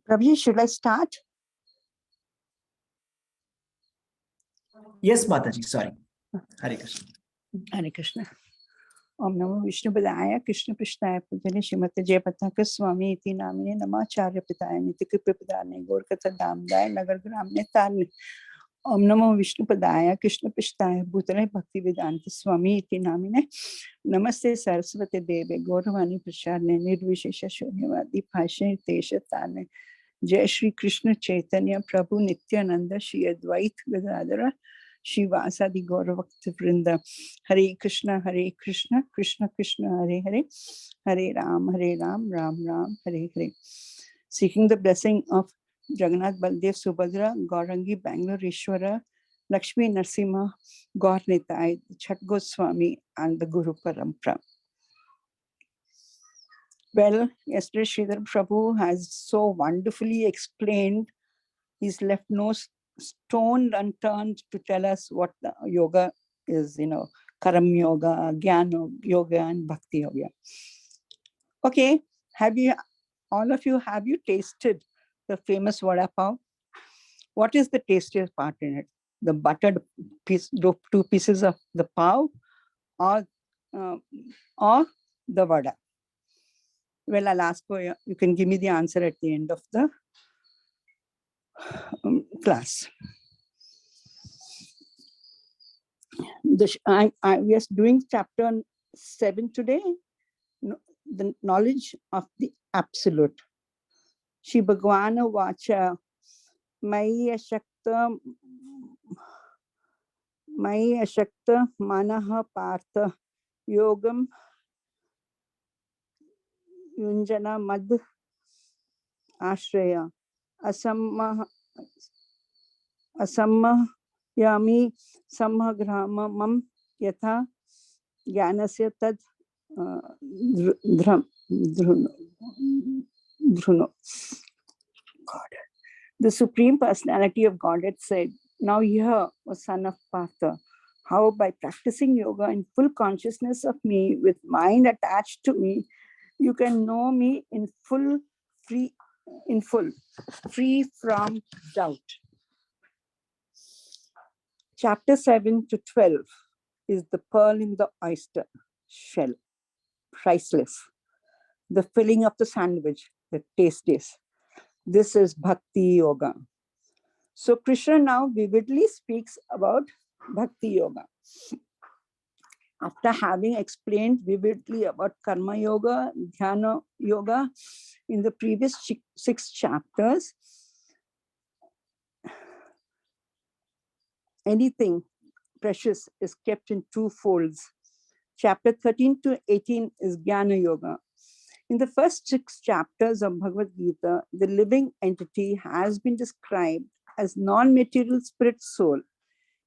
Prabhuji, should I start? Yes, Mataji, sorry. Hare Krishna. Hare Krishna. Om Namo Vishnu Padaya Krishna Prishtaya Pujane Shrimate Jayapataka Swami Iti Namine Namacharya Pitaya Nitiki Pripadane Gorkata Damdaya Nagar Gramne Tarne. Om Namo Vishnu Padaya Krishna Prishtaya Bhutale Bhakti Vedanta Swami Iti Namine Namaste Saraswati Deve Gauravani Prashadne Nirvishesha Shunyavadi Bhashe Tesha Tarne. Jai Shri Krishna Chaitanya Prabhu Nityananda Shri Advait Gadadara Shivasadi Gauravakta Vrinda. Hare Krishna, Krishna Krishna, Hare Hare, Hare Ram, Ram Ram, Hare Hare. Seeking the blessing of Jagannath Baldev Subhadra, Gaurangi Bangalore Ishwara, Lakshmi Narsimha, Gaur Nitai, Chhat Goswami, and the Guru Parampara. Well, yesterday Sridhar Prabhu has so wonderfully explained. He's left no stone unturned to tell us what the yoga is, Karam Yoga, Jnana Yoga, and Bhakti Yoga. Okay, all of you tasted the famous vada pav? What is the tastiest part in it? The buttered piece, 2 pieces of the pav, or the vada? Well, I'll ask for you. You can give me the answer at the end of the class. We are doing chapter 7 today. The knowledge of the absolute. Shri Bhagavana Vacha Mai Ashakta Manaha Partha Yogam Yunjana Mad Ashraya Asamma Yami Samagramam Yatha Jnanasya Tad Dhruno. God. The Supreme Personality of Godhead said, now hear, O son of Partha, how by practicing yoga in full consciousness of me, with mind attached to me, you can know me free from doubt. Chapter 7 to 12 is the pearl in the oyster shell, priceless. The filling of the sandwich, the tastiest. This is Bhakti Yoga. So Krishna now vividly speaks about Bhakti Yoga. After having explained vividly about Karma Yoga, Dhyana Yoga in the previous 6 chapters, anything precious is kept in 2 folds. Chapter 13 to 18 is Jnana Yoga. In the first 6 chapters of Bhagavad Gita, the living entity has been described as non-material spirit soul,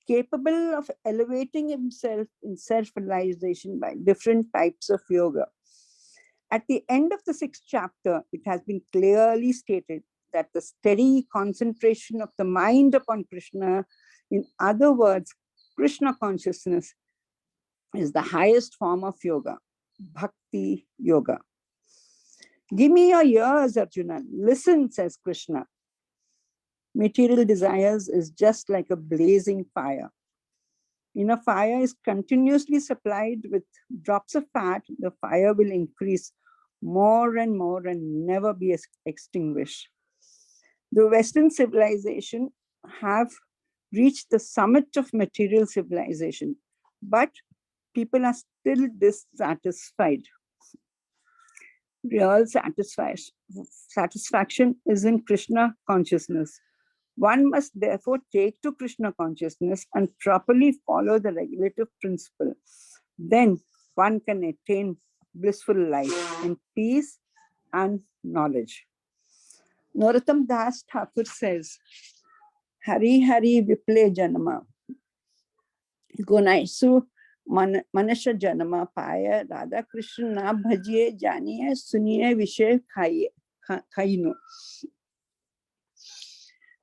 capable of elevating himself in self-realization by different types of yoga. At the end of the 6th chapter, it has been clearly stated that the steady concentration of the mind upon Krishna, in other words, Krishna consciousness, is the highest form of yoga, Bhakti Yoga. Give me your ears, Arjuna. Listen, says Krishna. Material desires is just like a blazing fire. In a fire is continuously supplied with drops of fat, the fire will increase more and more and never be extinguished. The Western civilization have reached the summit of material civilization, but people are still dissatisfied. Real satisfaction is in Krishna consciousness. One must therefore take to Krishna consciousness and properly follow the regulative principle. Then one can attain blissful life in peace and knowledge. Narottam Das Thakur says, Hari Hari Viple Janama, Gunaisu Manasha Janama Paya, Radha Krishna Bhajiye Janiye Suniye Vishay Khainu.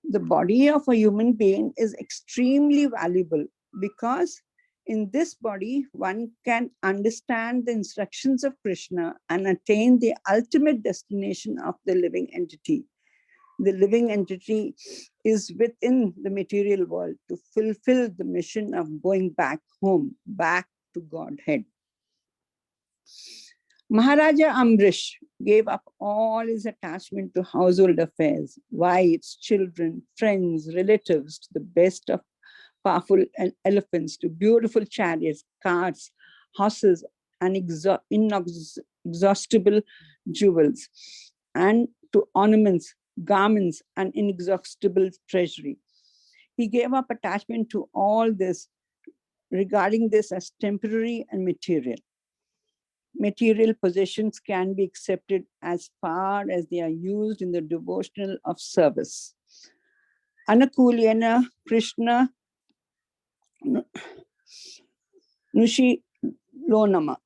The body of a human being is extremely valuable because in this body, one can understand the instructions of Krishna and attain the ultimate destination of the living entity. The living entity is within the material world to fulfill the mission of going back home, back to Godhead. Maharaja Amrish gave up all his attachment to household affairs, wives, children, friends, relatives, to the best of powerful elephants, to beautiful chariots, carts, horses, and inexhaustible jewels, and to ornaments, garments, and inexhaustible treasury. He gave up attachment to all this, regarding this as temporary and material. Material possessions can be accepted as far as they are used in the devotional of service. Anakulyena Krishna Nushi Lonama.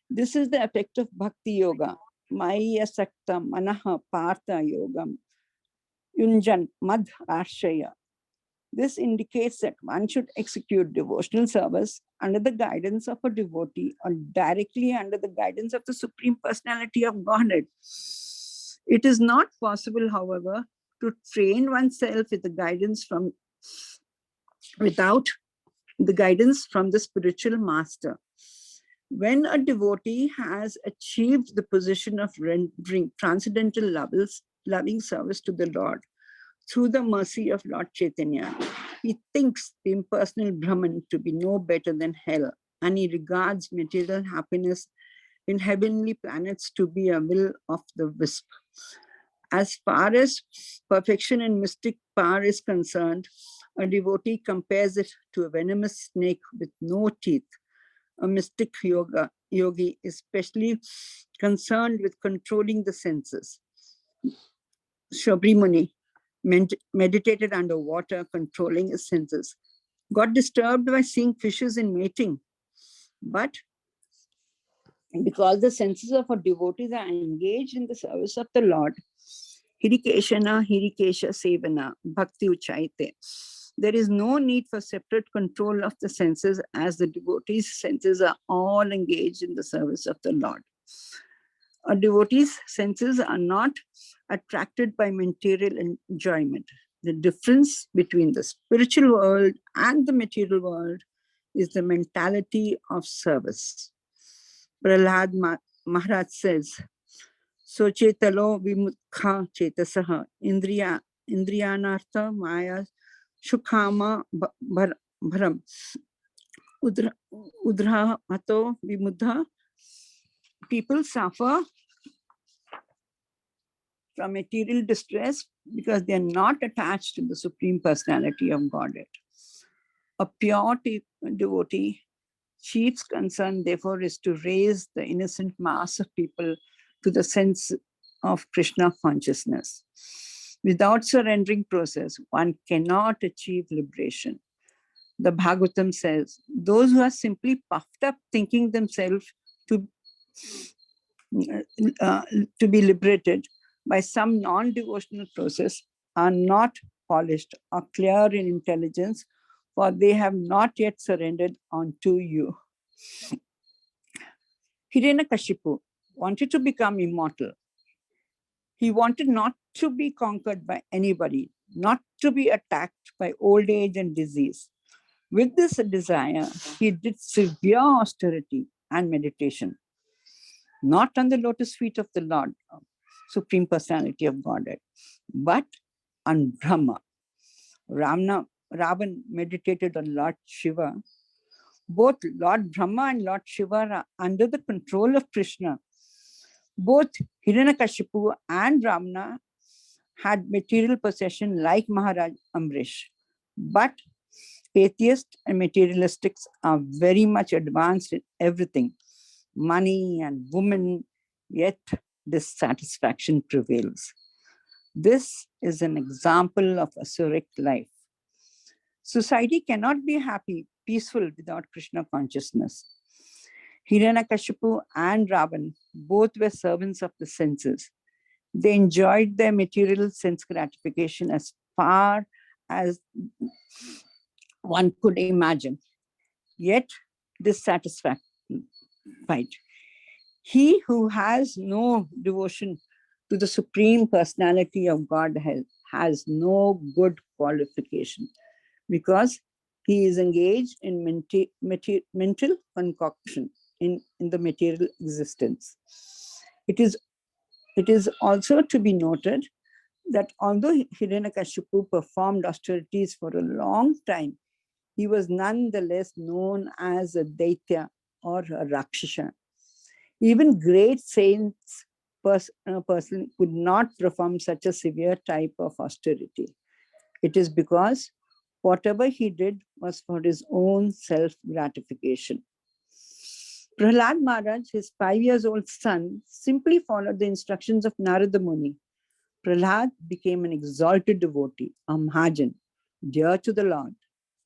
This is the effect of Bhakti Yoga. Maya Sakta Manaha Partha Yogam Yunjan Madh Arshaya. This indicates that one should execute devotional service under the guidance of a devotee or directly under the guidance of the Supreme Personality of Godhead. It is not possible, however, to train oneself with the guidance from without the guidance from the spiritual master. When a devotee has achieved the position of rendering transcendental loving service to the Lord through the mercy of Lord Chaitanya, he thinks the impersonal Brahman to be no better than hell, and he regards material happiness in heavenly planets to be a will of the wisp. As far as perfection in mystic power is concerned, a devotee compares it to a venomous snake with no teeth. A mystic yogi is especially concerned with controlling the senses. Shabrimuni meditated underwater, controlling his senses, got disturbed by seeing fishes in mating. But because the senses of our devotees are engaged in the service of the Lord, Hirikeshana, Hirikesha Sevana, Bhakti Uchaite, there is no need for separate control of the senses, as the devotees' senses are all engaged in the service of the Lord. A devotee's senses are not attracted by material enjoyment. The difference between the spiritual world and the material world is the mentality of service. Prahlad Maharaj says, Sochetalo vimukha chetasaha indriyanartha maya shukhama bharam udra hato vimudha. People suffer from material distress because they are not attached to the Supreme Personality of Godhead. A pure devotee, chief's concern, therefore, is to raise the innocent mass of people to the sense of Krishna consciousness. Without surrendering process, one cannot achieve liberation. The Bhagavatam says, those who are simply puffed up thinking themselves to be liberated by some non-devotional process are not polished or clear in intelligence, for they have not yet surrendered unto you. Hiranyakashipu wanted to become immortal. He wanted not to be conquered by anybody, not to be attacked by old age and disease. With this desire, he did severe austerity and meditation, not on the lotus feet of the Lord, Supreme Personality of Godhead, but on Brahma. Ravan meditated on Lord Shiva. Both Lord Brahma and Lord Shiva are under the control of Krishna. Both Hiranyakashipu and Ravana had material possession like Maharaj Amrish. But atheists and materialistics are very much advanced in everything, money and women, yet dissatisfaction prevails. This is an example of asuric life. Society cannot be happy, peaceful without Krishna consciousness. Hiranyakashipu and Ravan both were servants of the senses. They enjoyed their material sense gratification as far as one could imagine, yet dissatisfied. He who has no devotion to the Supreme Personality of Godhead has no good qualification because he is engaged in mental concoction in the material existence. It is also to be noted that although Hiranyakashipu performed austerities for a long time, he was nonetheless known as a Daitya or a Rakshasa. Even great saints person could not perform such a severe type of austerity. It is because whatever he did was for his own self-gratification. Prahlad Maharaj, his 5 years old son, simply followed the instructions of Narada Muni. Prahlad became an exalted devotee, a Mahajan, dear to the Lord.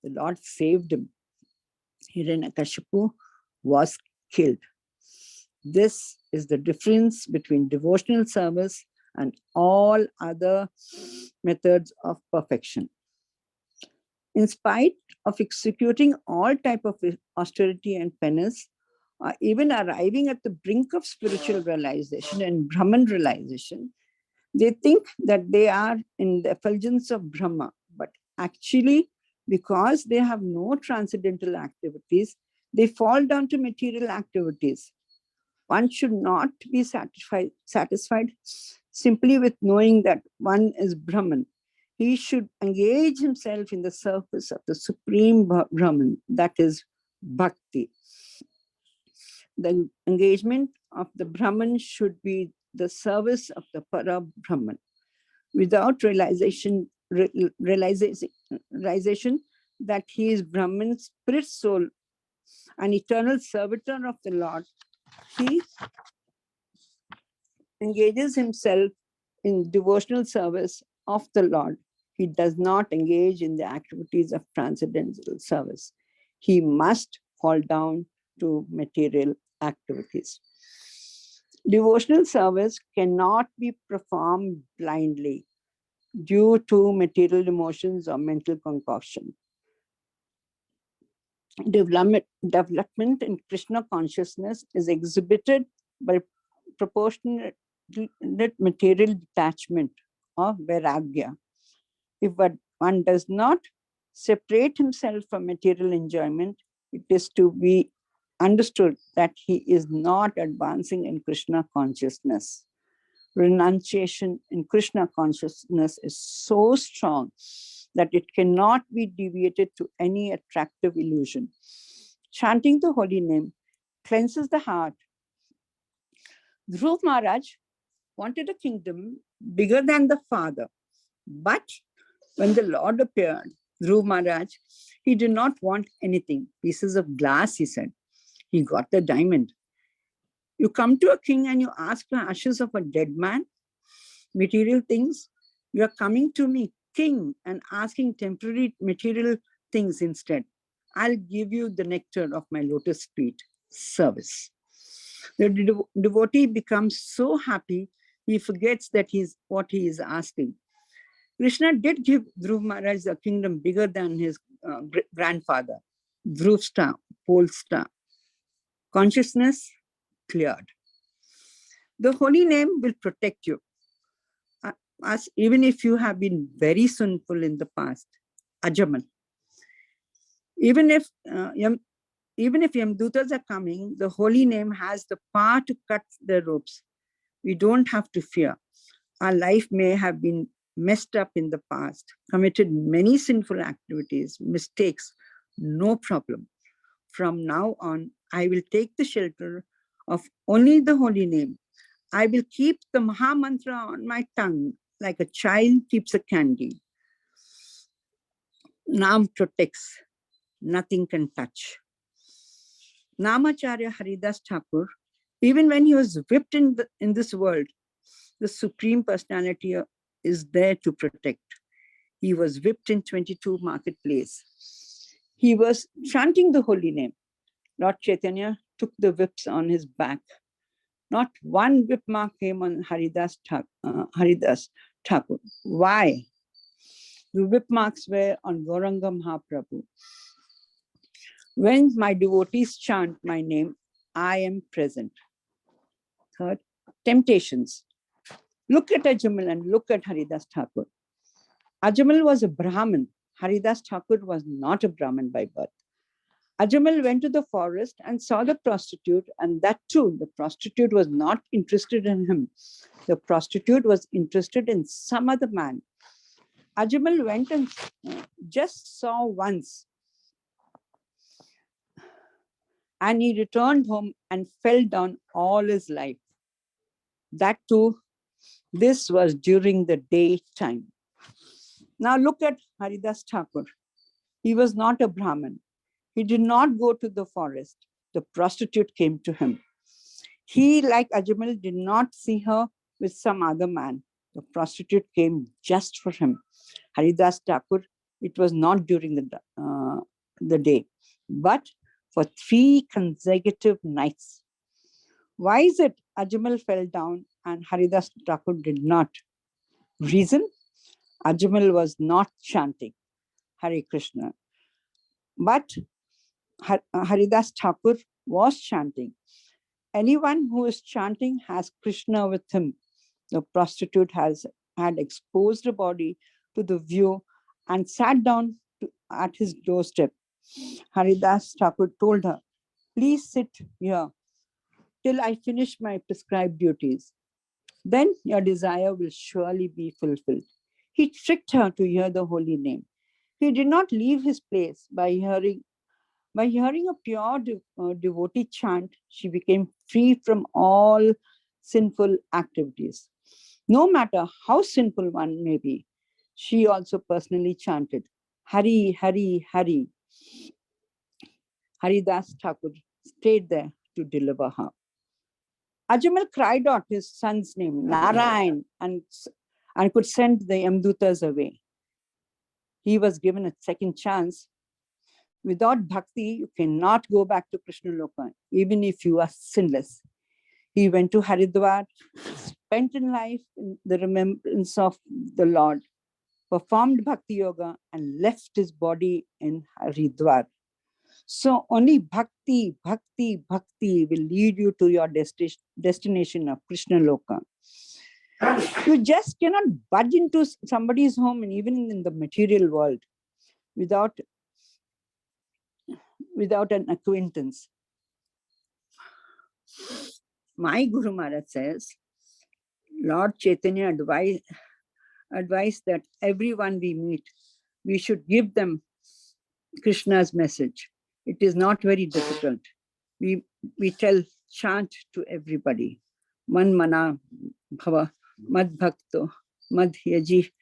The Lord saved him. Hiranyakashipu was killed. This is the difference between devotional service and all other methods of perfection. In spite of executing all type of austerity and penance, even arriving at the brink of spiritual realization and Brahman realization, they think that they are in the effulgence of Brahma, but actually, because they have no transcendental activities, they fall down to material activities. One should not be satisfied simply with knowing that one is Brahman. He should engage himself in the service of the Supreme Brahman, that is Bhakti. The engagement of the Brahman should be the service of the Para Brahman. Without realization that he is Brahman's spirit soul, an eternal servitor of the Lord, he engages himself in devotional service of the Lord. He does not engage in the activities of transcendental service. He must fall down to material activities. Devotional service cannot be performed blindly due to material emotions or mental concoction. Development in Krishna consciousness is exhibited by proportionate material detachment or vairagya. If one does not separate himself from material enjoyment, it is to be understood that he is not advancing in Krishna consciousness. Renunciation in Krishna consciousness is so strong that it cannot be deviated to any attractive illusion. Chanting the holy name cleanses the heart. Dhruv Maharaj wanted a kingdom bigger than the father. But when the Lord appeared, Dhruv Maharaj, he did not want anything. Pieces of glass, he said. He got the diamond. You come to a king and you ask for ashes of a dead man, material things. You are coming to me, king, and asking temporary material things instead. I'll give you the nectar of my lotus feet, service. The devotee becomes so happy, he forgets that what he is asking. Krishna did give Dhruv Maharaj a kingdom bigger than his grandfather, Dhruv star, pole star. Consciousness cleared. The holy name will protect you. As even if you have been very sinful in the past, Ajaman. Even if Yamdutas are coming, the holy name has the power to cut the ropes. We don't have to fear. Our life may have been messed up in the past, committed many sinful activities, mistakes, no problem. From now on, I will take the shelter of only the holy name. I will keep the Maha Mantra on my tongue like a child keeps a candy. Nam protects, nothing can touch. Namacharya Haridas Thakur, even when he was whipped in this world, the Supreme Personality is there to protect. He was whipped in 22 Marketplace. He was chanting the holy name. Lord Chaitanya took the whips on his back. Not one whip mark came on Haridas Thakur. Why? The whip marks were on Gauranga Mahaprabhu. When my devotees chant my name, I am present. Third, temptations. Look at Ajmal and look at Haridas Thakur. Ajmal was a Brahmin. Haridas Thakur was not a Brahmin by birth. Ajmal went to the forest and saw the prostitute, and that too, the prostitute was not interested in him. The prostitute was interested in some other man. Ajmal went and just saw once, and he returned home and fell down all his life. That too, this was during the daytime. Now look at Haridas Thakur. He was not a Brahmin. He did not go to the forest. The prostitute came to him. He, like Ajmal, did not see her with some other man. The prostitute came just for him. Haridas Thakur, it was not during the day, but for 3 consecutive nights. Why is it Ajmal fell down and Haridas Thakur did not? Reason? Ajmal was not chanting Hare Krishna, but Haridas Thakur was chanting. Anyone who is chanting has Krishna with him. The prostitute had exposed her body to the view and sat down at his doorstep. Haridas Thakur told her, "Please sit here till I finish my prescribed duties. Then your desire will surely be fulfilled." He tricked her to hear the holy name. He did not leave his place. By hearing a pure devotee chant, she became free from all sinful activities. No matter how sinful one may be, she also personally chanted, "Hari, Hari, Hari." Haridas Thakur stayed there to deliver her. Ajmal cried out his son's name, Narayan, and could send the Yamdutas away. He was given a second chance. Without bhakti, you cannot go back to Krishna Loka, even if you are sinless. He went to Haridwar, spent in life in the remembrance of the Lord, performed bhakti yoga, and left his body in Haridwar. So only bhakti, bhakti, bhakti will lead you to your destination of Krishna Loka. You just cannot budge into somebody's home, and even in the material world, without an acquaintance. My Guru Maharaj says, Lord Chaitanya advised that everyone we meet, we should give them Krishna's message. It is not very difficult. We tell, chant to everybody. Man mana bhava mad bhakto mad yaji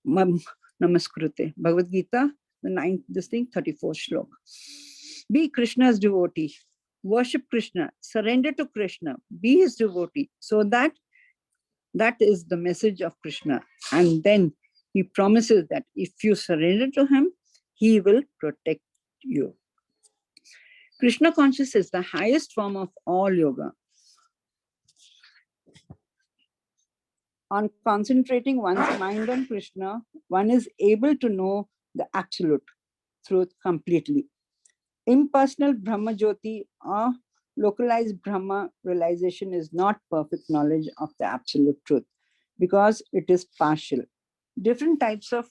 mam namaskrute. Bhagavad Gita, the 34th shlok. Be Krishna's devotee. Worship Krishna. Surrender to Krishna. Be his devotee. So that is the message of Krishna. And then he promises that if you surrender to him, he will protect you. Krishna consciousness is the highest form of all yoga. On concentrating one's mind on Krishna, one is able to know the absolute truth completely. Impersonal Brahma Jyoti or localized Brahma realization is not perfect knowledge of the absolute truth because it is partial. Different types of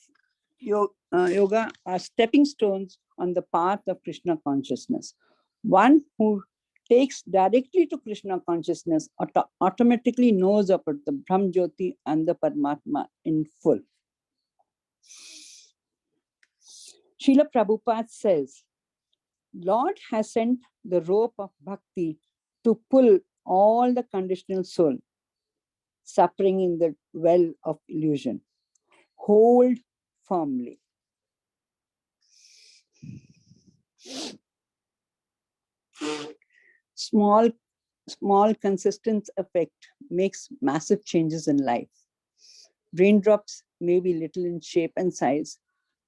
yoga are stepping stones on the path of Krishna consciousness. One who takes directly to Krishna consciousness automatically knows about the Brahma Jyoti and the Paramatma in full. Srila Prabhupada says, Lord has sent the rope of bhakti to pull all the conditional soul suffering in the well of illusion. Hold firmly. Small consistent effect makes massive changes in life. Raindrops may be little in shape and size,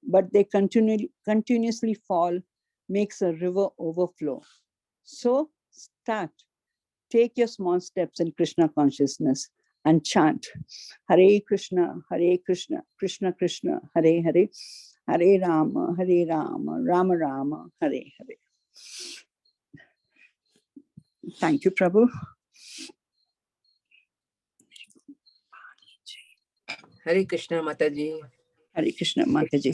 but they continuously fall, makes a river overflow. So take your small steps in Krishna consciousness and chant Hare Krishna, Krishna Krishna, Hare Hare, Hare Rama, Rama Rama, Hare Hare. Thank you, Prabhu. Hare Krishna Mataji. Hare Krishna, Mataji.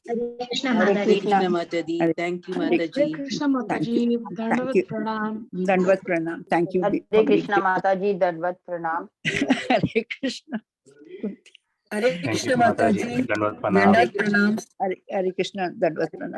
Hare Krishna, Hare Mataji. Krishna Mataji. Hare- Thank you, Hare- Mataji. Hare Krishna Thank Mataji, you. Thank Dandavat you. Pranam. Dandvat Pranam. Thank you. Hare for being Krishna Mataji. Dandavat Pranam. here. Hare Krishna. Hare Thank Krishna you, Mataji. Mataji. Dandavat Dandavat Pranam. Pranam. Hare Krishna, Dandvat Pranam.